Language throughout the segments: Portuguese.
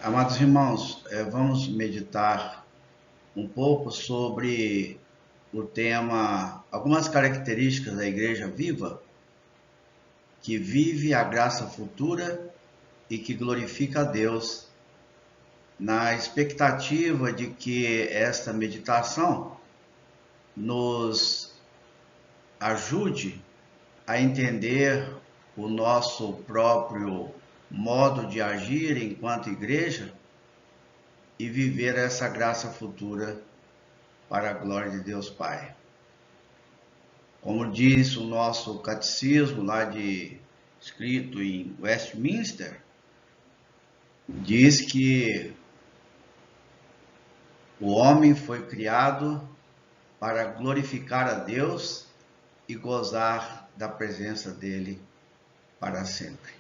Amados irmãos, vamos meditar um pouco sobre o tema, algumas características da igreja viva, que vive a graça futura e que glorifica a Deus, na expectativa de que esta meditação nos ajude a entender o nosso próprio modo de agir enquanto igreja e viver essa graça futura para a glória de Deus Pai. Como diz o nosso catecismo escrito em Westminster, diz que o homem foi criado para glorificar a Deus e gozar da presença dele para sempre.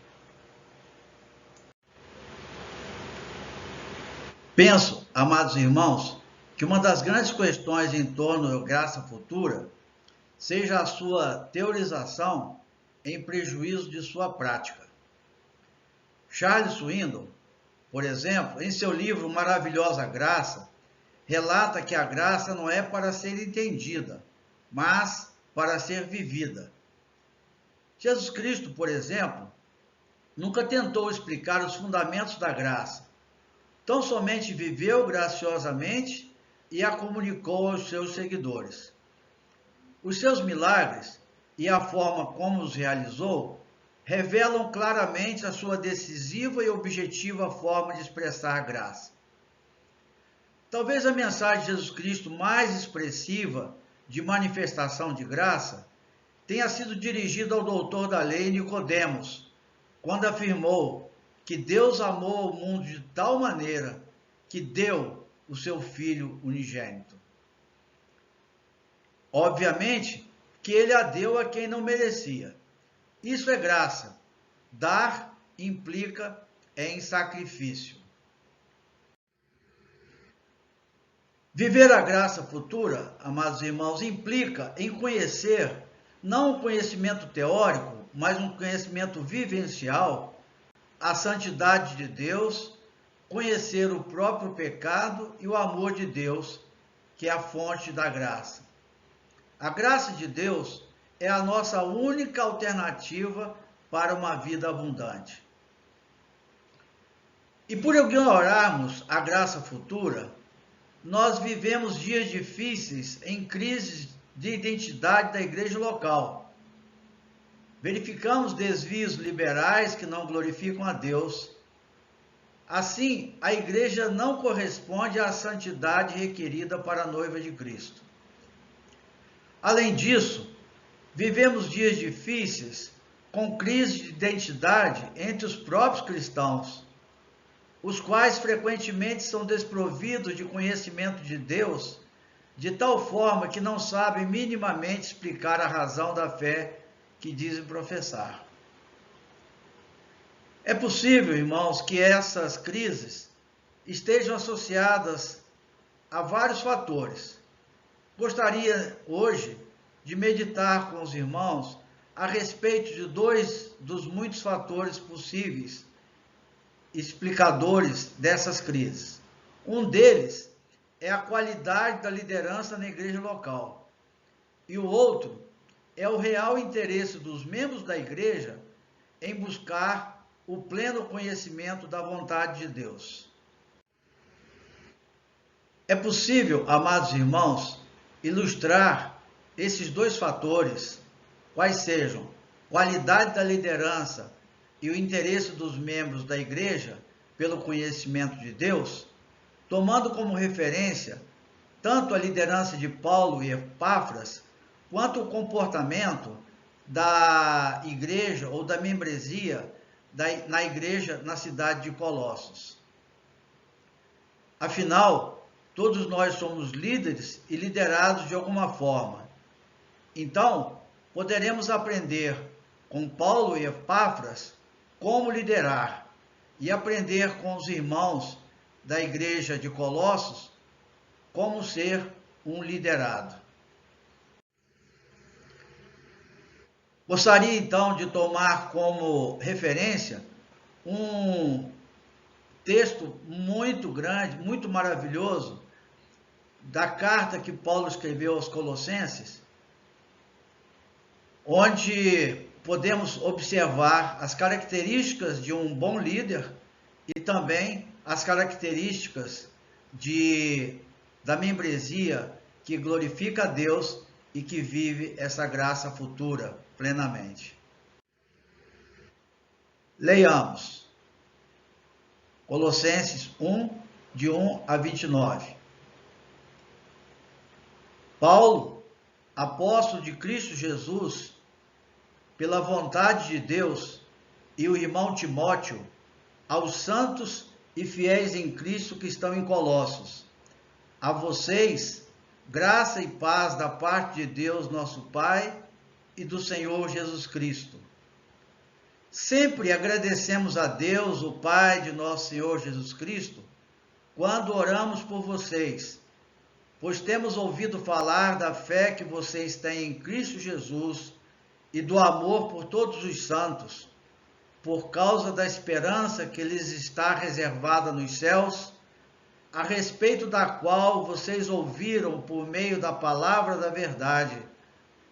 Penso, amados irmãos, que uma das grandes questões em torno da graça futura seja a sua teorização em prejuízo de sua prática. Charles Swindoll, por exemplo, em seu livro Maravilhosa Graça, relata que a graça não é para ser entendida, mas para ser vivida. Jesus Cristo, por exemplo, nunca tentou explicar os fundamentos da graça, tão somente viveu graciosamente e a comunicou aos seus seguidores. Os seus milagres e a forma como os realizou revelam claramente a sua decisiva e objetiva forma de expressar a graça. Talvez a mensagem de Jesus Cristo mais expressiva de manifestação de graça tenha sido dirigida ao doutor da lei Nicodemos, quando afirmou que Deus amou o mundo de tal maneira que deu o seu Filho unigênito. Obviamente que ele a deu a quem não merecia. Isso é graça. Dar implica em sacrifício. Viver a graça futura, amados irmãos, implica em conhecer, não um conhecimento teórico, mas um conhecimento vivencial, a santidade de Deus, conhecer o próprio pecado e o amor de Deus, que é a fonte da graça. A graça de Deus é a nossa única alternativa para uma vida abundante. E por ignorarmos a graça futura, nós vivemos dias difíceis em crises de identidade da igreja local. Verificamos desvios liberais que não glorificam a Deus. Assim, a igreja não corresponde à santidade requerida para a noiva de Cristo. Além disso, vivemos dias difíceis com crise de identidade entre os próprios cristãos, os quais frequentemente são desprovidos de conhecimento de Deus, de tal forma que não sabem minimamente explicar a razão da fé que dizem professar. É possível, irmãos, que essas crises estejam associadas a vários fatores. Gostaria hoje de meditar com os irmãos a respeito de dois dos muitos fatores possíveis explicadores dessas crises. Um deles é a qualidade da liderança na igreja local. E o outro é o real interesse dos membros da igreja em buscar o pleno conhecimento da vontade de Deus. É possível, amados irmãos, ilustrar esses dois fatores, quais sejam qualidade da liderança e o interesse dos membros da igreja pelo conhecimento de Deus, tomando como referência tanto a liderança de Paulo e Epáfras, quanto o comportamento da igreja ou da membresia na igreja na cidade de Colossos. Afinal, todos nós somos líderes e liderados de alguma forma. Então, poderemos aprender com Paulo e Epáfras como liderar e aprender com os irmãos da igreja de Colossos como ser um liderado. Gostaria então de tomar como referência um texto muito grande, muito maravilhoso, da carta que Paulo escreveu aos Colossenses, onde podemos observar as características de um bom líder e também as características da membresia que glorifica a Deus e que vive essa graça futura plenamente. Leiamos Colossenses 1, de 1 a 29. Paulo, apóstolo de Cristo Jesus, pela vontade de Deus, e o irmão Timóteo, aos santos e fiéis em Cristo que estão em Colossos. A vocês, graça e paz da parte de Deus, nosso Pai, e do Senhor Jesus Cristo. Sempre agradecemos a Deus, o Pai de nosso Senhor Jesus Cristo, quando oramos por vocês, pois temos ouvido falar da fé que vocês têm em Cristo Jesus e do amor por todos os santos, por causa da esperança que lhes está reservada nos céus, a respeito da qual vocês ouviram por meio da palavra da verdade,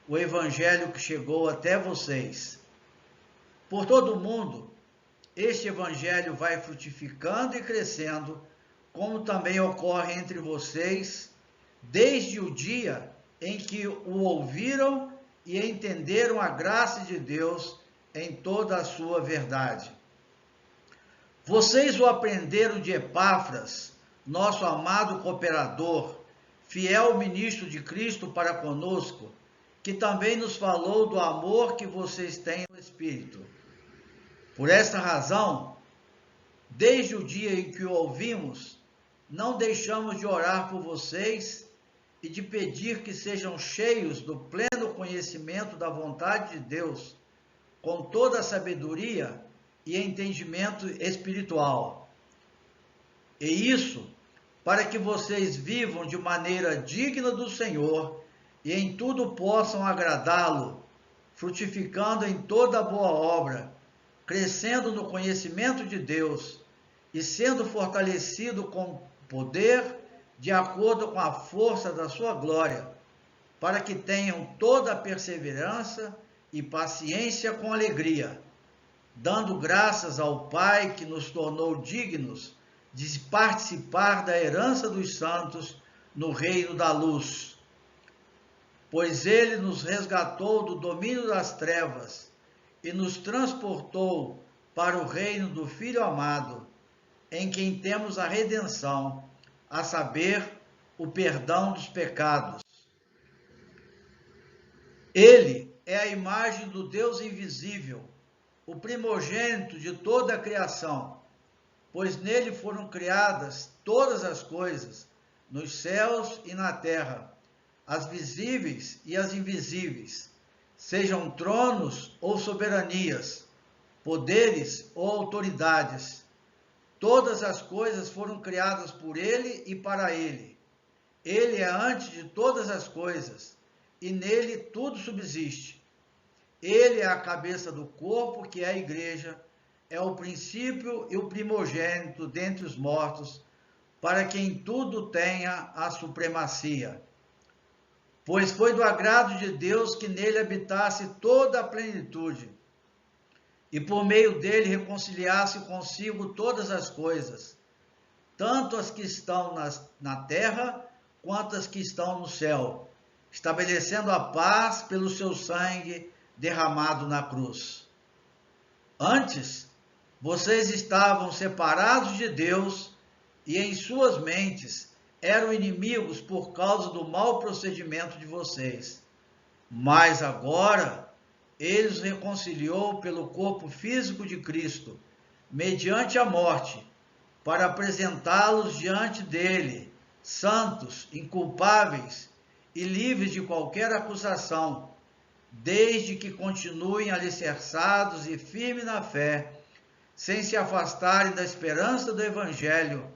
o evangelho que chegou até vocês. Por todo o mundo, este evangelho vai frutificando e crescendo, como também ocorre entre vocês, desde o dia em que o ouviram e entenderam a graça de Deus em toda a sua verdade. Vocês o aprenderam de Epáfras, nosso amado cooperador, fiel ministro de Cristo para conosco, que também nos falou do amor que vocês têm no Espírito. Por esta razão, desde o dia em que o ouvimos, não deixamos de orar por vocês e de pedir que sejam cheios do pleno conhecimento da vontade de Deus, com toda a sabedoria e entendimento espiritual. E isso para que vocês vivam de maneira digna do Senhor e em tudo possam agradá-lo, frutificando em toda boa obra, crescendo no conhecimento de Deus e sendo fortalecido com poder de acordo com a força da sua glória, para que tenham toda a perseverança e paciência com alegria, dando graças ao Pai que nos tornou dignos de participar da herança dos santos no reino da luz. Pois ele nos resgatou do domínio das trevas e nos transportou para o reino do Filho amado, em quem temos a redenção, a saber, o perdão dos pecados. Ele é a imagem do Deus invisível, o primogênito de toda a criação, pois nele foram criadas todas as coisas, nos céus e na terra, as visíveis e as invisíveis, sejam tronos ou soberanias, poderes ou autoridades. Todas as coisas foram criadas por ele e para ele. Ele é antes de todas as coisas, e nele tudo subsiste. Ele é a cabeça do corpo, que é a igreja, é o princípio e o primogênito dentre os mortos, para que em tudo tenha a supremacia. Pois foi do agrado de Deus que nele habitasse toda a plenitude, e por meio dele reconciliasse consigo todas as coisas, tanto as que estão na terra, quanto as que estão no céu, estabelecendo a paz pelo seu sangue derramado na cruz. Antes, vocês estavam separados de Deus e em suas mentes eram inimigos por causa do mau procedimento de vocês. Mas agora, ele os reconciliou pelo corpo físico de Cristo, mediante a morte, para apresentá-los diante dele, santos, inculpáveis e livres de qualquer acusação, desde que continuem alicerçados e firmes na fé, sem se afastarem da esperança do Evangelho,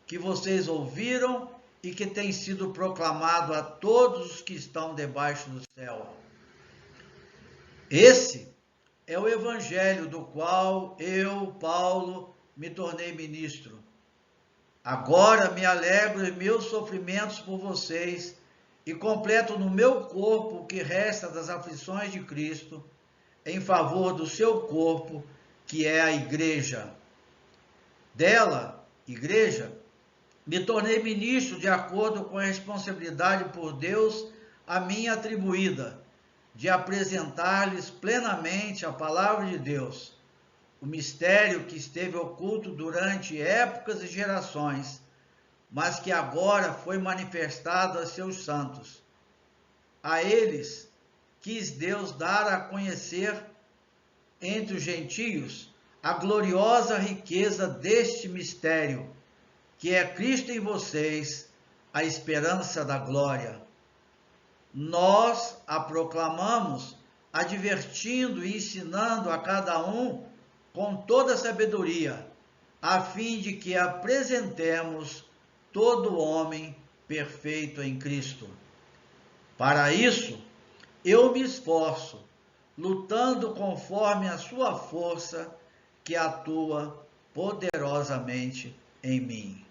que vocês ouviram e que tem sido proclamado a todos os que estão debaixo do céu. Esse é o Evangelho do qual eu, Paulo, me tornei ministro, Agora me alegro em meus sofrimentos por vocês e completo no meu corpo o que resta das aflições de Cristo em favor do seu corpo, que é a igreja. Dela, igreja, me tornei ministro de acordo com a responsabilidade por Deus a mim atribuída, de apresentar-lhes plenamente a palavra de Deus, o mistério que esteve oculto durante épocas e gerações, mas que agora foi manifestado a seus santos. A eles quis Deus dar a conhecer entre os gentios a gloriosa riqueza deste mistério, que é Cristo em vocês, a esperança da glória. Nós a proclamamos, advertindo e ensinando a cada um com toda sabedoria, a fim de que apresentemos todo homem perfeito em Cristo. Para isso, eu me esforço, lutando conforme a sua força que atua poderosamente em mim.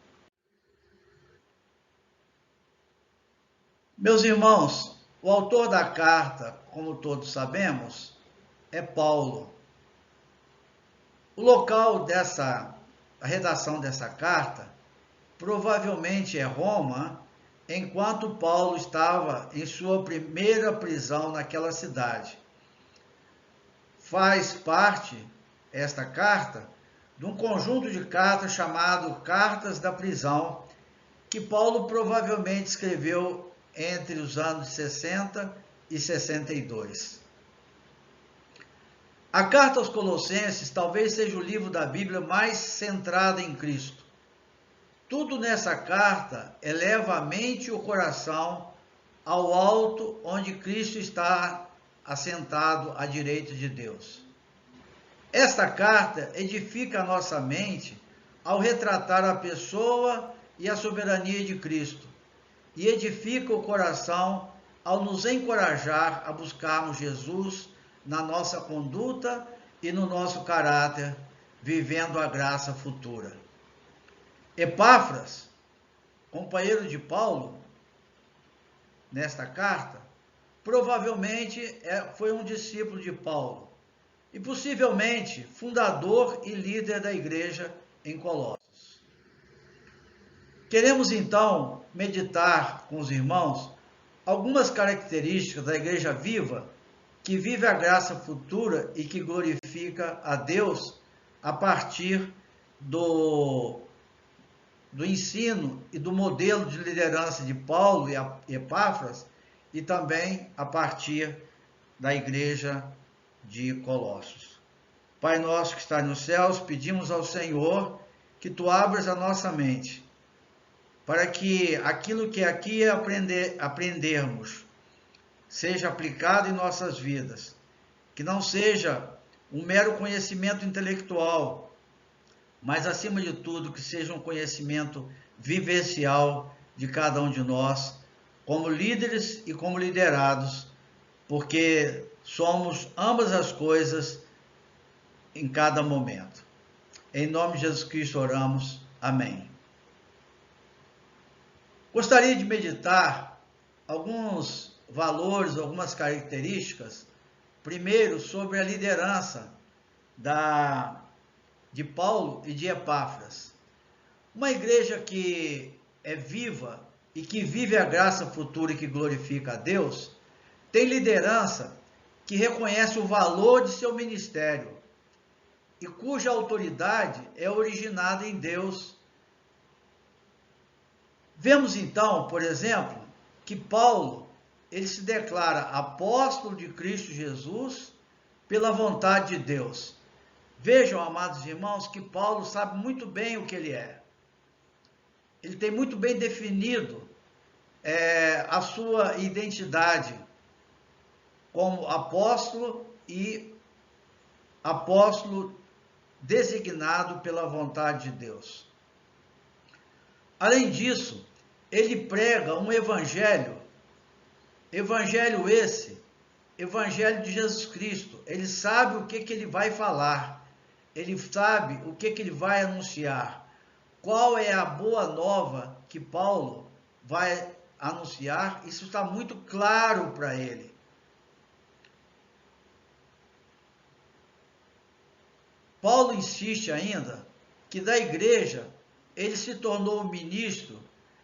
Meus irmãos, o autor da carta, como todos sabemos, é Paulo. O local da redação dessa carta provavelmente é Roma, enquanto Paulo estava em sua primeira prisão naquela cidade. Faz parte, esta carta, de um conjunto de cartas chamado Cartas da Prisão, que Paulo provavelmente escreveu entre os anos 60 e 62. A Carta aos Colossenses talvez seja o livro da Bíblia mais centrado em Cristo. Tudo nessa carta eleva a mente e o coração ao alto onde Cristo está assentado à direita de Deus. Esta carta edifica a nossa mente ao retratar a pessoa e a soberania de Cristo, e edifica o coração ao nos encorajar a buscarmos Jesus na nossa conduta e no nosso caráter, vivendo a graça futura. Epáfras, companheiro de Paulo, nesta carta, provavelmente foi um discípulo de Paulo e possivelmente fundador e líder da igreja em Colossos. Queremos então meditar com os irmãos algumas características da igreja viva que vive a graça futura e que glorifica a Deus a partir do ensino e do modelo de liderança de Paulo e Epáfras, e também a partir da igreja de Colossos. Pai nosso que está nos céus, pedimos ao Senhor que Tu abras a nossa mente, para que aquilo que aqui aprendermos seja aplicado em nossas vidas, que não seja um mero conhecimento intelectual, mas acima de tudo que seja um conhecimento vivencial de cada um de nós, como líderes e como liderados, porque somos ambas as coisas em cada momento. Em nome de Jesus Cristo oramos. Amém. Gostaria de meditar alguns valores, algumas características, primeiro sobre a liderança de Paulo e de Epáfras. Uma igreja que é viva e que vive a graça futura e que glorifica a Deus, tem liderança que reconhece o valor de seu ministério e cuja autoridade é originada em Deus. Vemos então, por exemplo, que Paulo, ele se declara apóstolo de Cristo Jesus pela vontade de Deus. Vejam, amados irmãos, que Paulo sabe muito bem o que ele é. Ele tem muito bem definido a sua identidade como apóstolo e apóstolo designado pela vontade de Deus. Além disso, ele prega um evangelho de Jesus Cristo. Ele sabe o que ele vai falar, ele sabe o que ele vai anunciar. qual é a boa nova que Paulo vai anunciar. Isso está muito claro para ele. Paulo insiste ainda que da igreja ele se tornou ministro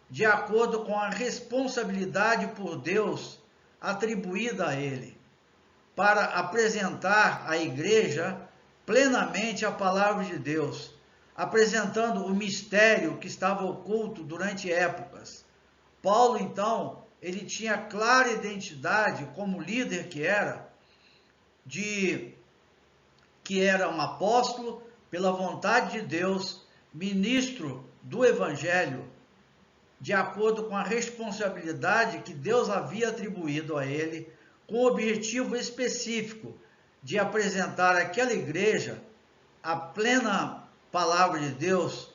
de acordo com a responsabilidade por Deus atribuída a ele, para apresentar à igreja plenamente a palavra de Deus, apresentando o mistério que estava oculto durante épocas. Paulo, então, ele tinha clara identidade como líder que era um apóstolo pela vontade de Deus, ministro do evangelho, de acordo com a responsabilidade que Deus havia atribuído a ele, com o objetivo específico de apresentar àquela igreja a plena palavra de Deus,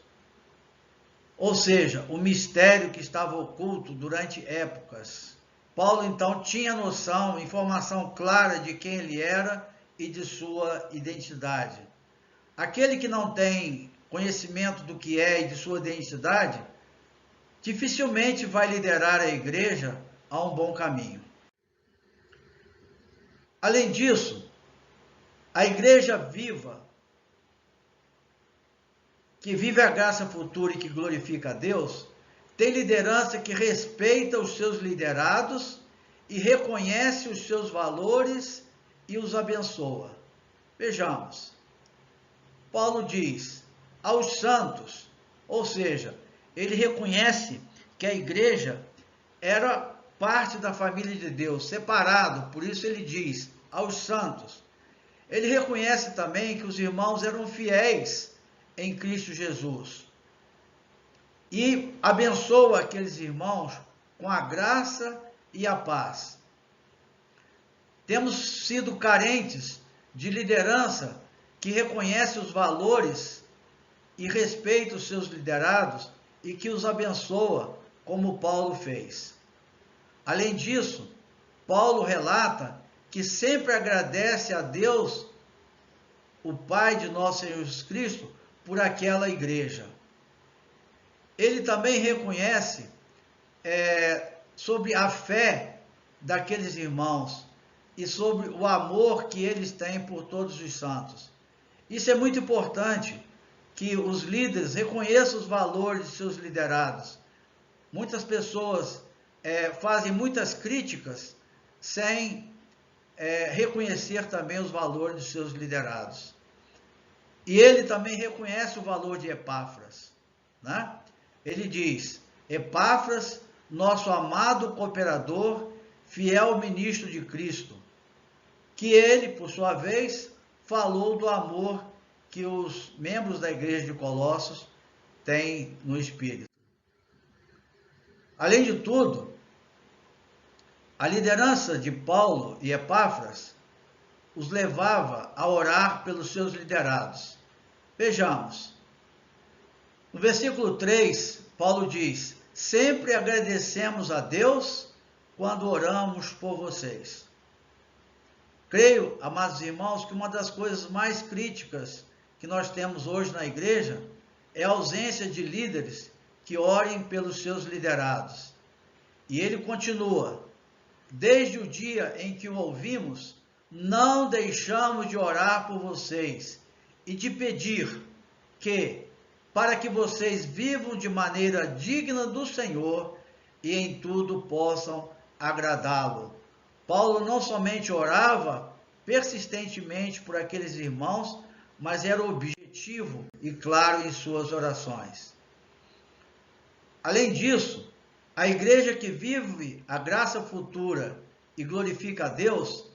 ou seja, o mistério que estava oculto durante épocas. Paulo então tinha noção, informação clara de quem ele era e de sua identidade. Aquele que não tem conhecimento do que é e de sua identidade, dificilmente vai liderar a igreja a um bom caminho. Além disso, a igreja viva, que vive a graça futura e que glorifica a Deus, tem liderança que respeita os seus liderados e reconhece os seus valores e os abençoa. Vejamos, Paulo diz aos santos, ou seja, ele reconhece que a igreja era parte da família de Deus, separado, por isso ele diz aos santos. Ele reconhece também que os irmãos eram fiéis em Cristo Jesus e abençoa aqueles irmãos com a graça e a paz. Temos sido carentes de liderança que reconhece os valores e respeita os seus liderados e que os abençoa, como Paulo fez. Além disso, Paulo relata que sempre agradece a Deus, o Pai de nosso Senhor Jesus Cristo, por aquela igreja. Ele também reconhece sobre a fé daqueles irmãos e sobre o amor que eles têm por todos os santos. Isso é muito importante, que os líderes reconheçam os valores de seus liderados. Muitas pessoas fazem muitas críticas sem reconhecer também os valores de seus liderados. E ele também reconhece o valor de Epáfras, né? Ele diz: Epáfras, nosso amado cooperador, fiel ministro de Cristo, que ele, por sua vez, falou do amor que os membros da igreja de Colossos têm no Espírito. Além de tudo, a liderança de Paulo e Epáfras os levava a orar pelos seus liderados. Vejamos, no versículo 3, Paulo diz: sempre agradecemos a Deus quando oramos por vocês. Creio, amados irmãos, que uma das coisas mais críticas que nós temos hoje na igreja é a ausência de líderes que orem pelos seus liderados. E ele continua: desde o dia em que o ouvimos, não deixamos de orar por vocês e de pedir que, para que vocês vivam de maneira digna do Senhor e em tudo possam agradá-lo. Paulo não somente orava persistentemente por aqueles irmãos, mas era objetivo e claro em suas orações. Além disso, a igreja que vive a graça futura e glorifica a Deus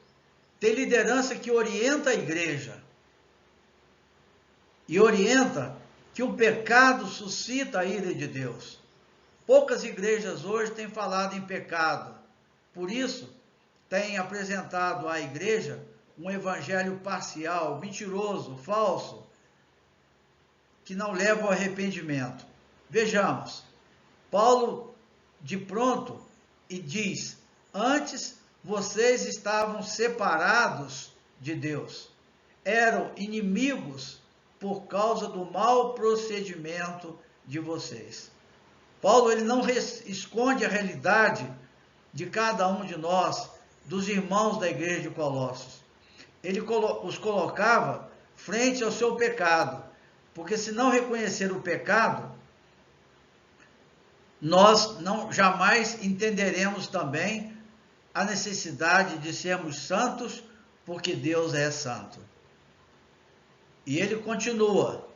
tem liderança que orienta a igreja e orienta que o pecado suscita a ira de Deus. Poucas igrejas hoje têm falado em pecado, por isso têm apresentado à igreja um evangelho parcial, mentiroso, falso, que não leva ao arrependimento. Vejamos, Paulo de pronto e diz: antes vocês estavam separados de Deus, eram inimigos por causa do mau procedimento de vocês. Paulo ele não esconde a realidade de cada um de nós, dos irmãos da igreja de Colossos. Ele os colocava frente ao seu pecado, porque se não reconhecer o pecado, nós jamais entenderemos também a necessidade de sermos santos, porque Deus é santo. E ele continua: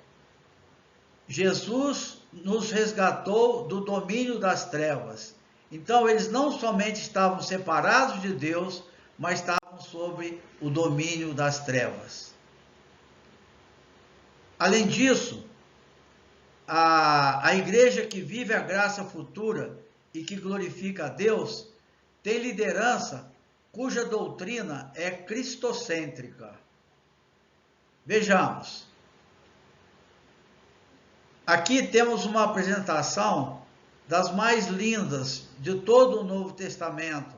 Jesus nos resgatou do domínio das trevas. Então eles não somente estavam separados de Deus, mas estavam sob o domínio das trevas. Além disso, a igreja que vive a graça futura e que glorifica a Deus tem liderança cuja doutrina é cristocêntrica. Vejamos. Aqui temos uma apresentação das mais lindas de todo o Novo Testamento.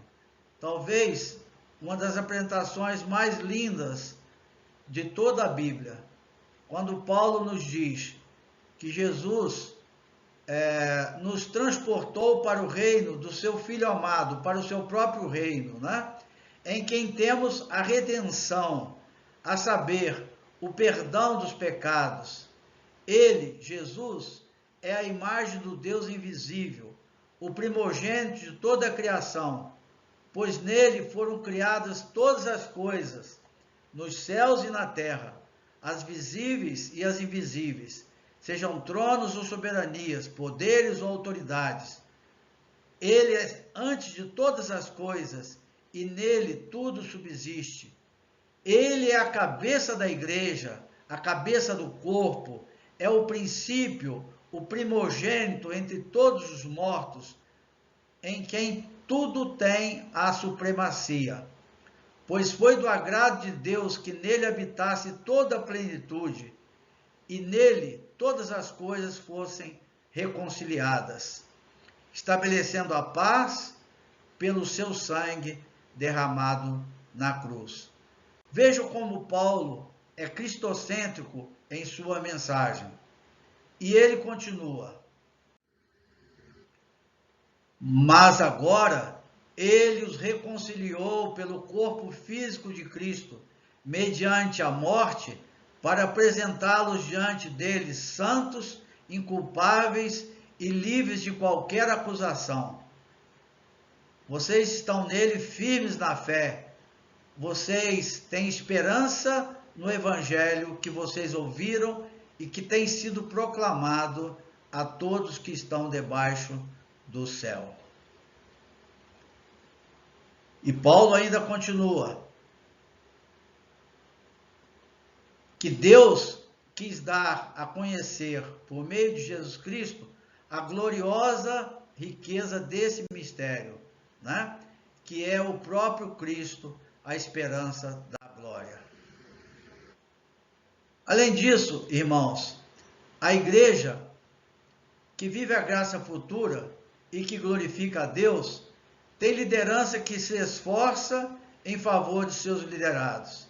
Talvez uma das apresentações mais lindas de toda a Bíblia. Quando Paulo nos diz que Jesus nos transportou para o reino do seu Filho amado, para o seu próprio reino, né? Em quem temos a redenção, a saber, o perdão dos pecados. Ele, Jesus, é a imagem do Deus invisível, o primogênito de toda a criação, pois nele foram criadas todas as coisas, nos céus e na terra, as visíveis e as invisíveis, sejam tronos ou soberanias, poderes ou autoridades. Ele é antes de todas as coisas, e nele tudo subsiste. Ele é a cabeça da igreja, a cabeça do corpo, é o princípio, o primogênito entre todos os mortos, em quem tudo tem a supremacia. Pois foi do agrado de Deus que nele habitasse toda a plenitude, e nele todas as coisas fossem reconciliadas, estabelecendo a paz pelo seu sangue derramado na cruz. Vejam como Paulo é cristocêntrico em sua mensagem. E ele continua: mas agora ele os reconciliou pelo corpo físico de Cristo, mediante a morte, para apresentá-los diante dele santos, inculpáveis e livres de qualquer acusação. Vocês estão nele firmes na fé. Vocês têm esperança no evangelho que vocês ouviram e que tem sido proclamado a todos que estão debaixo do céu. E Paulo ainda continua: que Deus quis dar a conhecer, por meio de Jesus Cristo, a gloriosa riqueza desse mistério, né? Que é o próprio Cristo, a esperança da glória. Além disso, irmãos, a igreja que vive a graça futura e que glorifica a Deus tem liderança que se esforça em favor de seus liderados.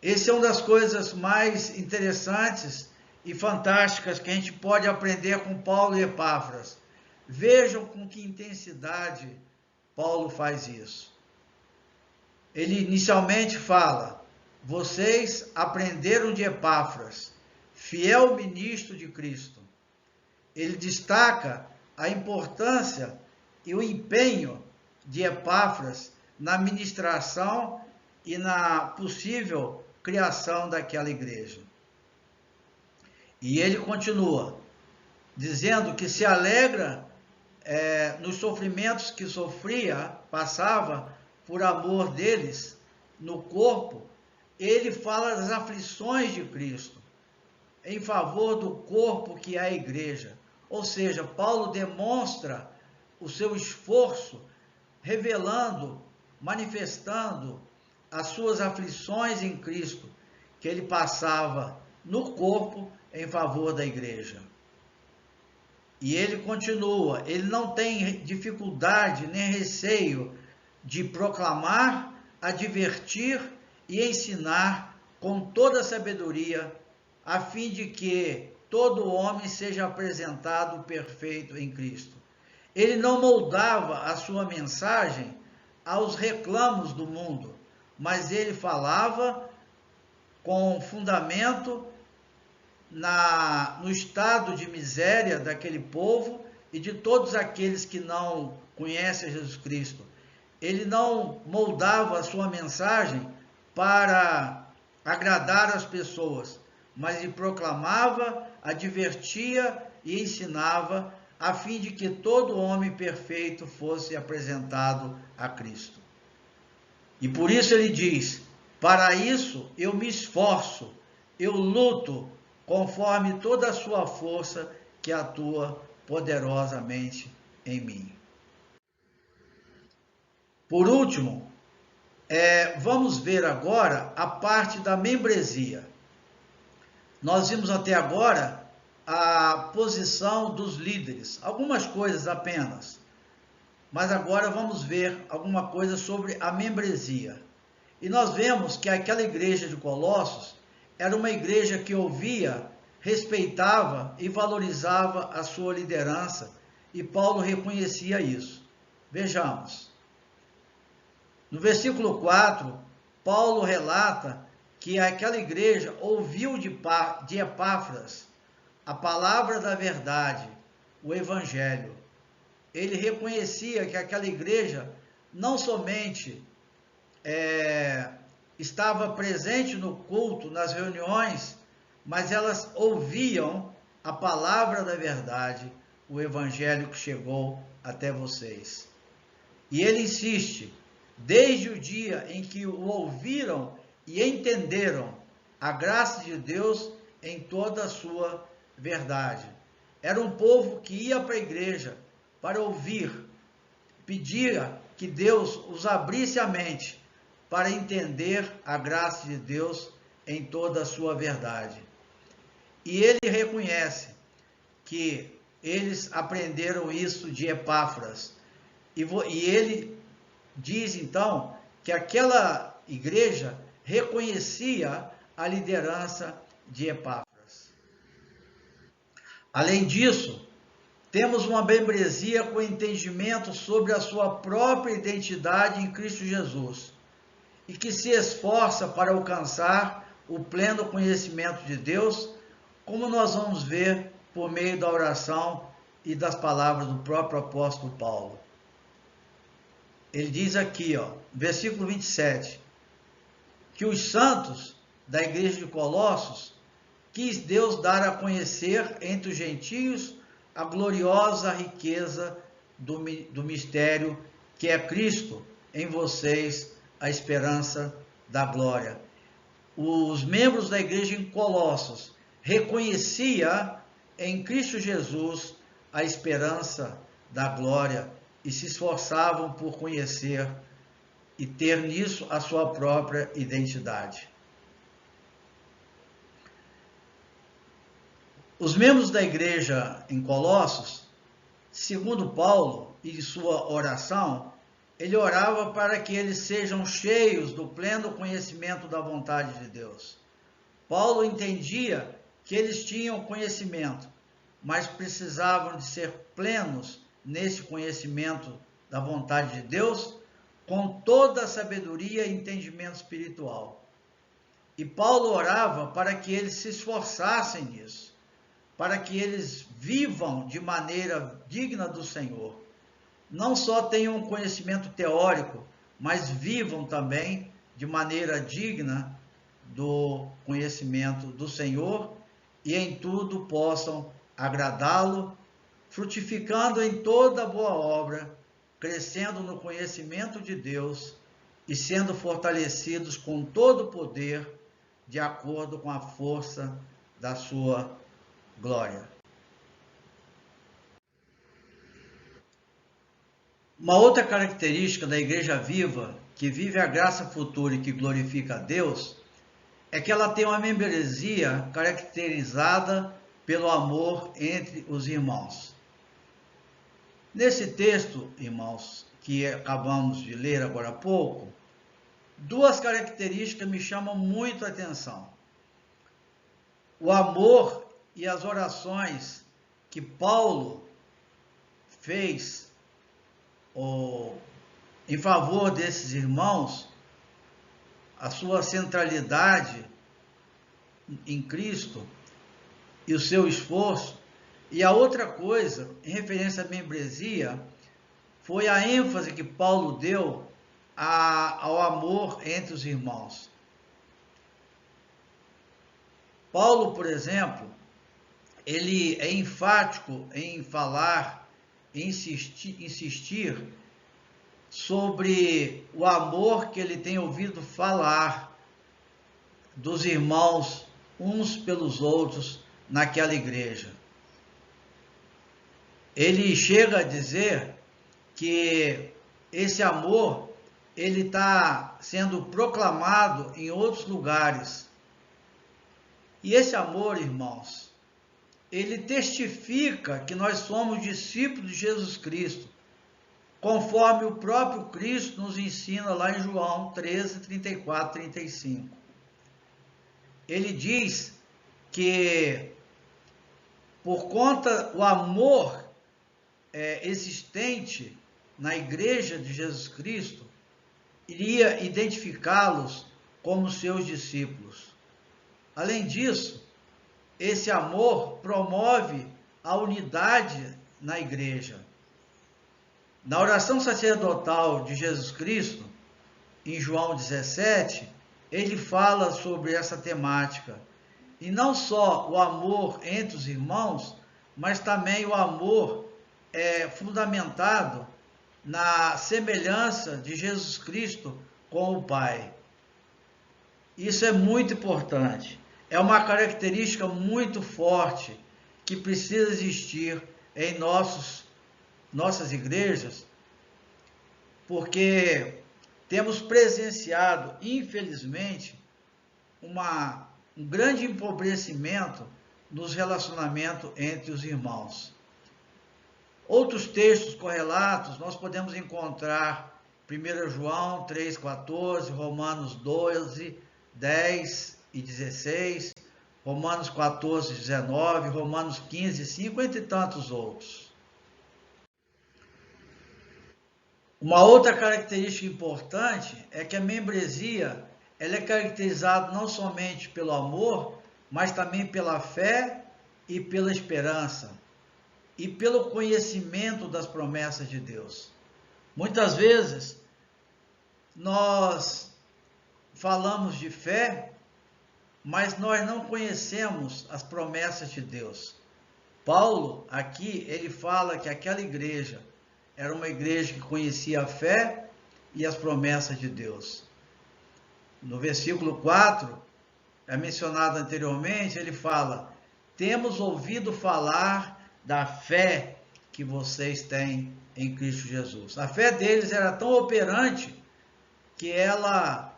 Essa é uma das coisas mais interessantes e fantásticas que a gente pode aprender com Paulo e Epáfras. Vejam com que intensidade Paulo faz isso. Ele inicialmente fala: vocês aprenderam de Epáfras, fiel ministro de Cristo. Ele destaca a importância e o empenho de Epáfras na ministração e na possível criação daquela igreja. E ele continua dizendo que se alegra nos sofrimentos que passava por amor deles no corpo. Ele fala das aflições de Cristo em favor do corpo que é a igreja. Ou seja, Paulo demonstra o seu esforço, revelando, manifestando as suas aflições em Cristo, que ele passava no corpo em favor da igreja. E ele continua: ele não tem dificuldade nem receio de proclamar, advertir e ensinar com toda a sabedoria a fim de que todo homem seja apresentado perfeito em Cristo. Ele não moldava a sua mensagem aos reclamos do mundo, mas ele falava com fundamento no estado de miséria daquele povo e de todos aqueles que não conhecem Jesus Cristo. Ele não moldava a sua mensagem para agradar as pessoas, mas ele proclamava, advertia e ensinava, a fim de que todo homem perfeito fosse apresentado a Cristo. E por isso ele diz: para isso eu me esforço, eu luto, conforme toda a sua força que atua poderosamente em mim. Por último, vamos ver agora a parte da membresia. Nós vimos até agora a posição dos líderes, algumas coisas apenas, mas agora vamos ver alguma coisa sobre a membresia. E nós vemos que aquela igreja de Colossos era uma igreja que ouvia, respeitava e valorizava a sua liderança, e Paulo reconhecia isso. Vejamos. No versículo 4, Paulo relata que aquela igreja ouviu de Epáfras a palavra da verdade, o evangelho. Ele reconhecia que aquela igreja não somente estava presente no culto, nas reuniões, mas elas ouviam a palavra da verdade, o evangelho que chegou até vocês. E ele insiste: desde o dia em que o ouviram e entenderam a graça de Deus em toda a sua verdade. Era um povo que ia para a igreja para ouvir, pedia que Deus os abrisse a mente para entender a graça de Deus em toda a sua verdade. E ele reconhece que eles aprenderam isso de Epáfras. E ele diz então que aquela igreja reconhecia a liderança de Epáfras. Além disso, temos uma membresia com entendimento sobre a sua própria identidade em Cristo Jesus e que se esforça para alcançar o pleno conhecimento de Deus, como nós vamos ver por meio da oração e das palavras do próprio apóstolo Paulo. Ele diz aqui, versículo 27, que os santos da igreja de Colossos quis Deus dar a conhecer entre os gentios a gloriosa riqueza do mistério que é Cristo em vocês, a esperança da glória. Os membros da igreja em Colossos reconheciam em Cristo Jesus a esperança da glória e se esforçavam por conhecer e ter nisso a sua própria identidade. Os membros da igreja em Colossos, segundo Paulo e sua oração, ele orava para que eles sejam cheios do pleno conhecimento da vontade de Deus. Paulo entendia que eles tinham conhecimento, mas precisavam de ser plenos nesse conhecimento da vontade de Deus, com toda a sabedoria e entendimento espiritual. E Paulo orava para que eles se esforçassem nisso, para que eles vivam de maneira digna do Senhor. Não só tenham um conhecimento teórico, mas vivam também de maneira digna do conhecimento do Senhor e em tudo possam agradá-lo, frutificando em toda boa obra, crescendo no conhecimento de Deus e sendo fortalecidos com todo o poder, de acordo com a força da sua glória. Uma outra característica da igreja viva, que vive a graça futura e que glorifica a Deus, é que ela tem uma membresia caracterizada pelo amor entre os irmãos. Nesse texto, irmãos, que acabamos de ler agora há pouco, duas características me chamam muito a atenção. o amor e as orações que Paulo fez em favor desses irmãos, a sua centralidade em Cristo e o seu esforço. E a outra coisa, em referência à membresia, foi a ênfase que Paulo deu ao amor entre os irmãos. Paulo, por exemplo, ele é enfático em falar, em insistir sobre o amor que ele tem ouvido falar dos irmãos uns pelos outros naquela igreja. Ele chega a dizer que esse amor ele está sendo proclamado em outros lugares. E esse amor, irmãos, ele testifica que nós somos discípulos de Jesus Cristo, conforme o próprio Cristo nos ensina lá em João 13, 34, 35. Ele diz que por conta do amor existente na igreja de Jesus Cristo, iria identificá-los como seus discípulos. Além disso, esse amor promove a unidade na igreja. Na oração sacerdotal de Jesus Cristo, em João 17, ele fala sobre essa temática. E não só o amor entre os irmãos, mas também o amor fundamentado na semelhança de Jesus Cristo com o Pai. Isso é muito importante. É uma característica muito forte que precisa existir em nossas igrejas, porque temos presenciado, infelizmente, um grande empobrecimento nos relacionamentos entre os irmãos. Outros textos correlatos nós podemos encontrar 1 João 3,14, Romanos 12, 10 e 16, Romanos 14, 19, Romanos 15, 5, entre tantos outros. Uma outra característica importante é que a membresia ela é caracterizada não somente pelo amor, mas também pela fé e pela esperança, e pelo conhecimento das promessas de Deus. Muitas vezes, nós falamos de fé, mas nós não conhecemos as promessas de Deus. Paulo, aqui, ele fala que aquela igreja era uma igreja que conhecia a fé e as promessas de Deus. No versículo 4, é mencionado anteriormente, ele fala: temos ouvido falar da fé que vocês têm em Cristo Jesus. A fé deles era tão operante que ela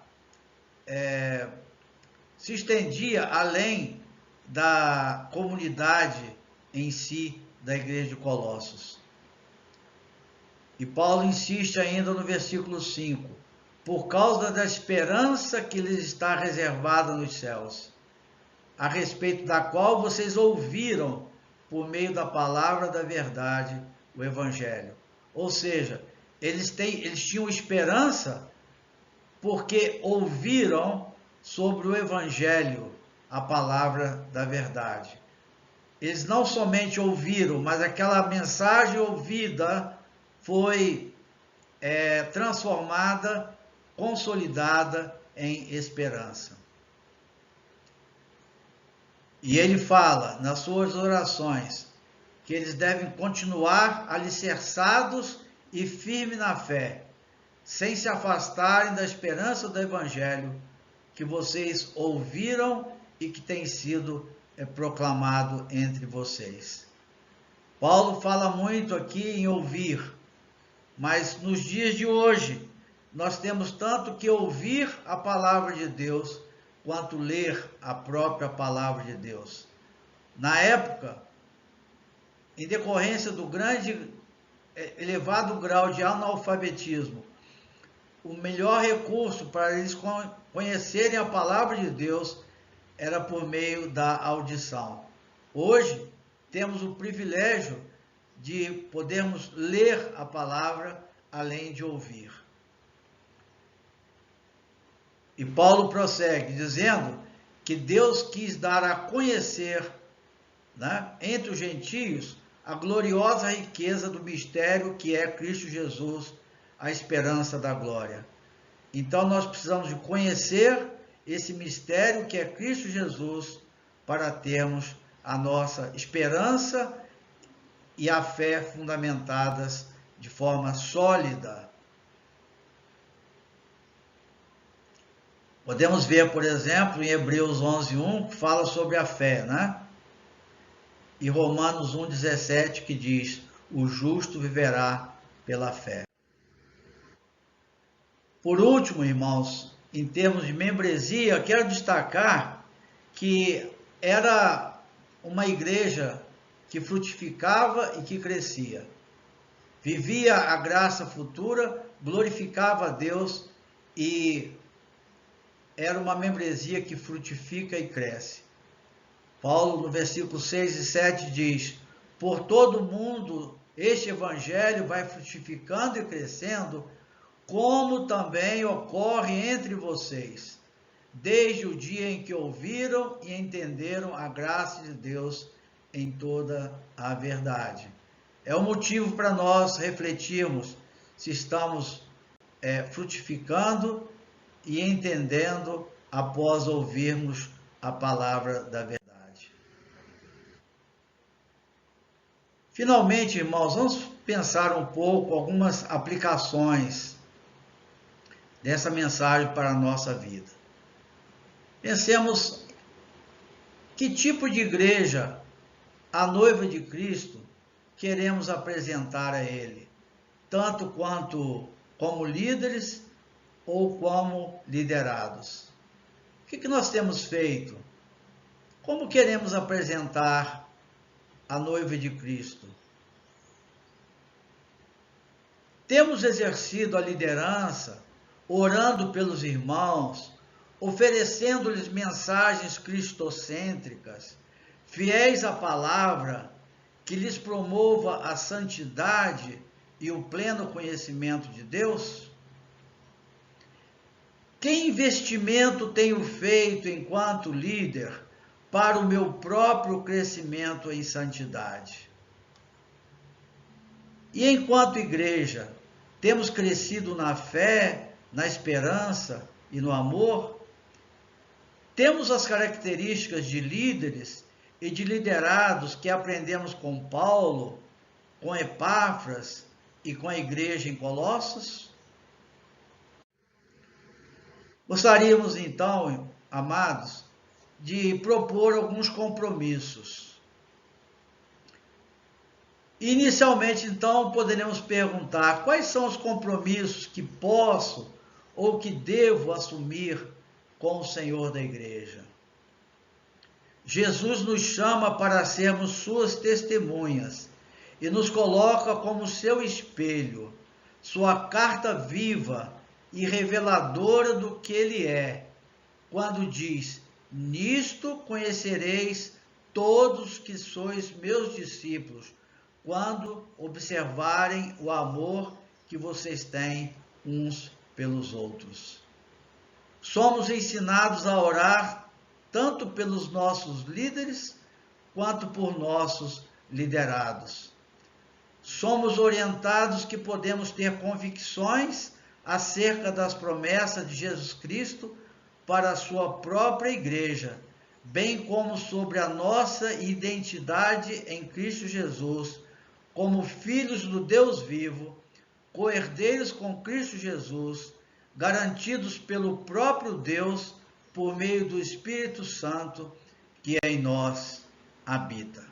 se estendia além da comunidade em si da igreja de Colossos. E Paulo insiste ainda no versículo 5, por causa da esperança que lhes está reservada nos céus, a respeito da qual vocês ouviram por meio da palavra da verdade, o Evangelho. Ou seja, eles tinham esperança porque ouviram sobre o Evangelho, a palavra da verdade. Eles não somente ouviram, mas aquela mensagem ouvida foi transformada, consolidada em esperança. E ele fala nas suas orações que eles devem continuar alicerçados e firmes na fé, sem se afastarem da esperança do Evangelho que vocês ouviram e que tem sido proclamado entre vocês. Paulo fala muito aqui em ouvir, mas nos dias de hoje nós temos tanto que ouvir a palavra de Deus quanto ler a própria palavra de Deus. Na época, em decorrência do grande, elevado grau de analfabetismo, o melhor recurso para eles conhecerem a palavra de Deus era por meio da audição. Hoje, temos o privilégio de podermos ler a palavra além de ouvir. E Paulo prossegue dizendo que Deus quis dar a conhecer, né, entre os gentios a gloriosa riqueza do mistério que é Cristo Jesus, a esperança da glória. Então nós precisamos de conhecer esse mistério que é Cristo Jesus para termos a nossa esperança e a fé fundamentadas de forma sólida. Podemos ver, por exemplo, em Hebreus 11:1, que fala sobre a fé, né? E Romanos 1:17, que diz: o justo viverá pela fé. Por último, irmãos, em termos de membresia, quero destacar que era uma igreja que frutificava e que crescia. Vivia a graça futura, glorificava a Deus e era uma membresia que frutifica e cresce. Paulo, no versículo 6 e 7, diz: por todo o mundo este evangelho vai frutificando e crescendo, como também ocorre entre vocês, desde o dia em que ouviram e entenderam a graça de Deus em toda a verdade. É um motivo para nós refletirmos se estamos frutificando e entendendo após ouvirmos a palavra da verdade. Finalmente, irmãos, vamos pensar um pouco algumas aplicações dessa mensagem para a nossa vida. Pensemos que tipo de igreja, a noiva de Cristo, queremos apresentar a Ele, tanto quanto como líderes ou como liderados. O que nós temos feito? Como queremos apresentar a noiva de Cristo? Temos exercido a liderança, orando pelos irmãos, oferecendo-lhes mensagens cristocêntricas, fiéis à palavra, que lhes promova a santidade e o pleno conhecimento de Deus? Que investimento tenho feito enquanto líder para o meu próprio crescimento em santidade? E enquanto igreja, temos crescido na fé, na esperança e no amor? Temos as características de líderes e de liderados que aprendemos com Paulo, com Epáfras e com a igreja em Colossos? Gostaríamos então, amados, de propor alguns compromissos. Inicialmente, então, poderemos perguntar quais são os compromissos que posso ou que devo assumir com o Senhor da igreja. Jesus nos chama para sermos suas testemunhas e nos coloca como seu espelho, sua carta viva e reveladora do que ele é, quando diz: nisto conhecereis todos que sois meus discípulos, quando observarem o amor que vocês têm uns pelos outros. Somos ensinados a orar tanto pelos nossos líderes quanto por nossos liderados. Somos orientados que podemos ter convicções acerca das promessas de Jesus Cristo para a sua própria igreja, bem como sobre a nossa identidade em Cristo Jesus, como filhos do Deus vivo, co-herdeiros com Cristo Jesus, garantidos pelo próprio Deus por meio do Espírito Santo que em nós habita.